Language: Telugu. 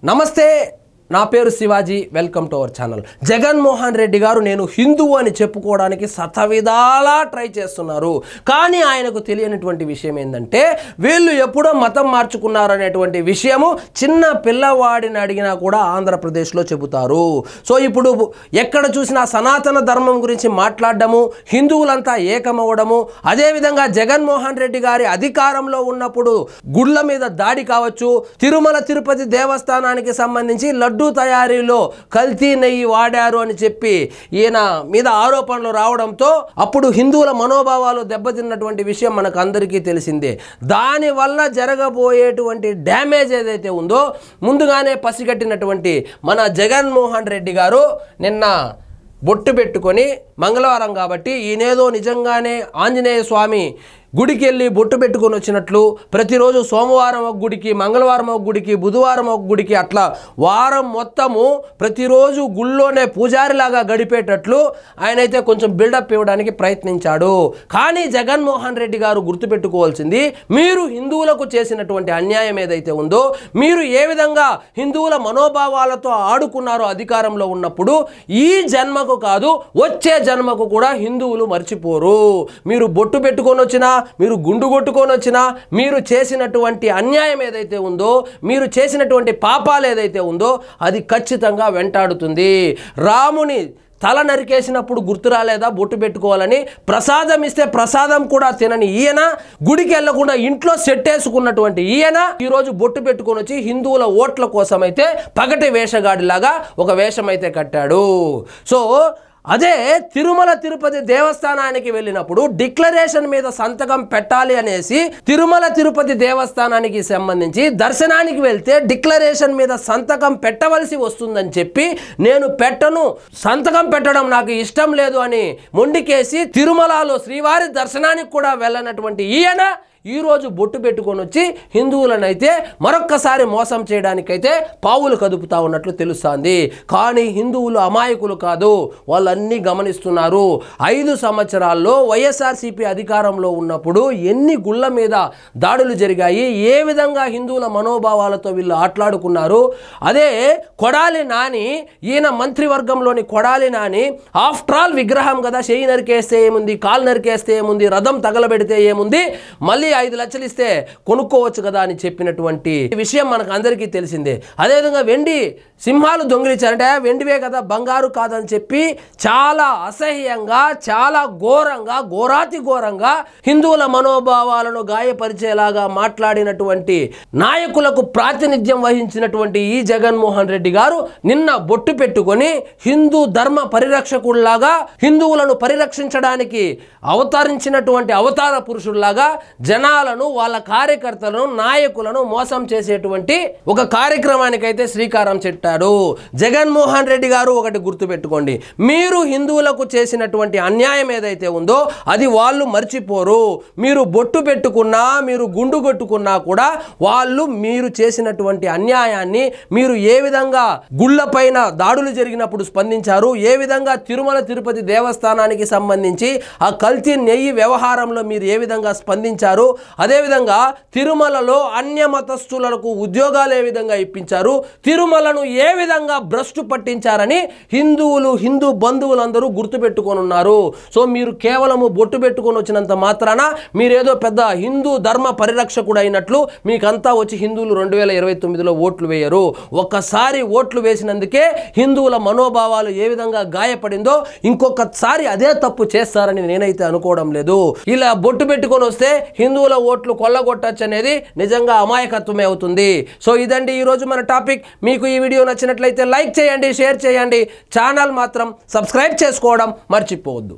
నమస్తే, నా పేరు Shivaji. Welcome to our channel. Jaganmohan Reddy గారు నేను హిందువు అని చెప్పుకోవడానికి శతవిధాలా ట్రై చేస్తున్నారు. కానీ ఆయనకు తెలియనటువంటి విషయం ఏంటంటే వీళ్ళు ఎప్పుడో మతం మార్చుకున్నారు అనేటువంటి విషయము చిన్న పిల్లవాడిని అడిగినా కూడా ఆంధ్రప్రదేశ్లో చెబుతారు. సో ఇప్పుడు ఎక్కడ చూసినా సనాతన ధర్మం గురించి మాట్లాడడము, హిందువులంతా ఏకమవడము, అదేవిధంగా జగన్మోహన్ రెడ్డి గారి అధికారంలో ఉన్నప్పుడు గుళ్ళ మీద దాడి కావచ్చు, తిరుమల తిరుపతి దేవస్థానానికి సంబంధించి లడ్డు తయారీలో కల్తీ నెయ్యి వాడారు అని చెప్పి ఈయన మీద ఆరోపణలు రావడంతో అప్పుడు హిందువుల మనోభావాలు దెబ్బతిన్నటువంటి విషయం మనకు అందరికీ తెలిసిందే. దానివల్ల జరగబోయేటువంటి డ్యామేజ్ ఏదైతే ఉందో ముందుగానే పసిగట్టినటువంటి మన జగన్మోహన్ రెడ్డి గారు నిన్న బొట్టు పెట్టుకొని, మంగళవారం కాబట్టి ఈయనేదో నిజంగానే ఆంజనేయ స్వామి గుడికి వెళ్ళి బొట్టు పెట్టుకొని వచ్చినట్లు, ప్రతిరోజు సోమవారం ఒక గుడికి, మంగళవారం ఒక గుడికి, బుధవారం ఒక గుడికి, అట్లా వారం మొత్తము ప్రతిరోజు గుళ్ళోనే పూజారిలాగా గడిపేటట్లు ఆయనైతే కొంచెం బిల్డప్ ఇవ్వడానికి ప్రయత్నించాడు. కానీ జగన్మోహన్ రెడ్డి గారు గుర్తుపెట్టుకోవాల్సింది, మీరు హిందువులకు చేసినటువంటి అన్యాయం ఏదైతే ఉందో, మీరు ఏ విధంగా హిందువుల మనోభావాలతో ఆడుకున్నారో అధికారంలో ఉన్నప్పుడు, ఈ జన్మకు కాదు వచ్చే జన్మకు కూడా హిందువులు మర్చిపోరు. మీరు బొట్టు పెట్టుకొని వచ్చినా, మీరు గుండు కొట్టుకొని వచ్చినా, మీరు చేసినటువంటి అన్యాయం ఏదైతే ఉందో, మీరు చేసినటువంటి పాపాలు ఏదైతే ఉందో అది ఖచ్చితంగా వెంటాడుతుంది. రాముని తల నరికేసినప్పుడు గుర్తు రాలేదా బొట్టు పెట్టుకోవాలని? ప్రసాదం ఇస్తే ప్రసాదం కూడా తినని ఈయన, గుడికి వెళ్లకుండా ఇంట్లో సెట్టేసుకున్నటువంటి ఈయన ఈరోజు బొట్టు పెట్టుకొని వచ్చి హిందువుల ఓట్ల కోసం అయితే పగటి వేషగాడిలాగా ఒక వేషం అయితే కట్టాడు. సో అదే తిరుమల తిరుపతి దేవస్థానానికి వెళ్ళినప్పుడు డిక్లరేషన్ మీద సంతకం పెట్టాలి అనేసి తిరుమల తిరుపతి దేవస్థానానికి సంబంధించి దర్శనానికి వెళ్తే డిక్లరేషన్ మీద సంతకం పెట్టవలసి వస్తుందని చెప్పి నేను పెట్టను, సంతకం పెట్టడం నాకు ఇష్టం లేదు అని మొండికేసి తిరుమలలో శ్రీవారి దర్శనానికి కూడా వెళ్ళనటువంటి ఈయన ఈరోజు బొట్టు పెట్టుకొని వచ్చి హిందువులనైతే మరొక్కసారి మోసం చేయడానికైతే పావులు కదుపుతా ఉన్నట్లు తెలుస్తోంది. కానీ హిందువులు అమాయకులు కాదు, వాళ్ళన్నీ గమనిస్తున్నారు. 5 సంవత్సరాల్లో వైఎస్ఆర్సీపీ అధికారంలో ఉన్నప్పుడు ఎన్ని గుళ్ళ మీద దాడులు జరిగాయి, ఏ విధంగా హిందువుల మనోభావాలతో వీళ్ళు ఆట్లాడుకున్నారు. అదే కొడాలి నాని, ఈయన మంత్రివర్గంలోని కొడాలి నాని, ఆఫ్టర్ ఆల్ విగ్రహం కదా, చెయ్యి నరికేస్తే ఏముంది, కాలు నరికేస్తే ఏముంది, రథం తగలబెడితే ఏముంది, మళ్ళీ 5 లక్షలు ఇస్తే కొనుక్కోవచ్చు కదా అని చెప్పినటువంటి విషయం మనకు అందరికీ తెలిసిందే. అదేవిధంగా వెండి సింహాలు దొంగిలించారంటే వెండివే కదా, బంగారు కాదని చెప్పి చాలా అసహ్యంగా, చాలా ఘోరంగా, ఘోరాతి ఘోరంగా హిందువుల మనోభావాలను గాయపరిచేలాగా మాట్లాడినటువంటి నాయకులకు ప్రాతినిధ్యం వహించినటువంటి ఈ జగన్మోహన్ రెడ్డి గారు నిన్న బొట్టు పెట్టుకొని హిందూ ధర్మ పరిరక్షకుల్లాగా, హిందువులను పరిరక్షించడానికి అవతరించినటువంటి అవతార పురుషుల్లాగా జనాలను, వాళ్ళ కార్యకర్తలను, నాయకులను మోసం చేసేటువంటి ఒక కార్యక్రమానికి అయితే శ్రీకారం చుట్టాడు జగన్మోహన్ రెడ్డి గారు. ఒకటి గుర్తుపెట్టుకోండి, మీరు హిందువులకు చేసినటువంటి అన్యాయం ఏదైతే ఉందో అది వాళ్ళు మర్చిపోరు. మీరు బొట్టు పెట్టుకున్నా, మీరు గుండు కొట్టుకున్నా కూడా వాళ్ళు మీరు చేసినటువంటి అన్యాయాన్ని, మీరు ఏ విధంగా గుళ్ళపైన దాడులు జరిగినప్పుడు స్పందించారు, ఏ విధంగా తిరుమల తిరుపతి దేవస్థానానికి సంబంధించి ఆ కల్తీ నెయ్యి వ్యవహారంలో మీరు ఏ విధంగా స్పందించారు, అదేవిధంగా తిరుమలలో అన్య మతస్థులకు ఉద్యోగాలు ఏ విధంగా ఇప్పించారు, తిరుమలను ఏ విధంగా భ్రష్టు పట్టించారని హిందువులు, హిందూ బంధువులందరూ గుర్తుపెట్టుకొని ఉన్నారు. సో మీరు కేవలము బొట్టు పెట్టుకొని వచ్చినంత మాత్రాన మీరేదో పెద్ద హిందూ ధర్మ పరిరక్షకుడు అయినట్లు మీకంతా వచ్చి హిందువులు 2029లో ఓట్లు వేయరు. ఒక్కసారి ఓట్లు వేసినందుకే హిందువుల మనోభావాలు ఏ విధంగా గాయపడిందో ఇంకొకసారి అదే తప్పు చేస్తారని నేనైతే అనుకోవడం లేదు. ఇలా బొట్టు పెట్టుకొని వస్తే హిందువుల ఓట్లు కొల్లగొట్టచ్చు అనేది నిజంగా అమాయకత్వమే అవుతుంది. సో ఇదండి ఈరోజు మన టాపిక్. మీకు ఈ వీడియో నచ్చినట్లయితే లైక్ చేయండి, షేర్ చేయండి, ఛానల్ మాత్రం సబ్స్క్రైబ్ చేసుకోవడం మర్చిపోవద్దు.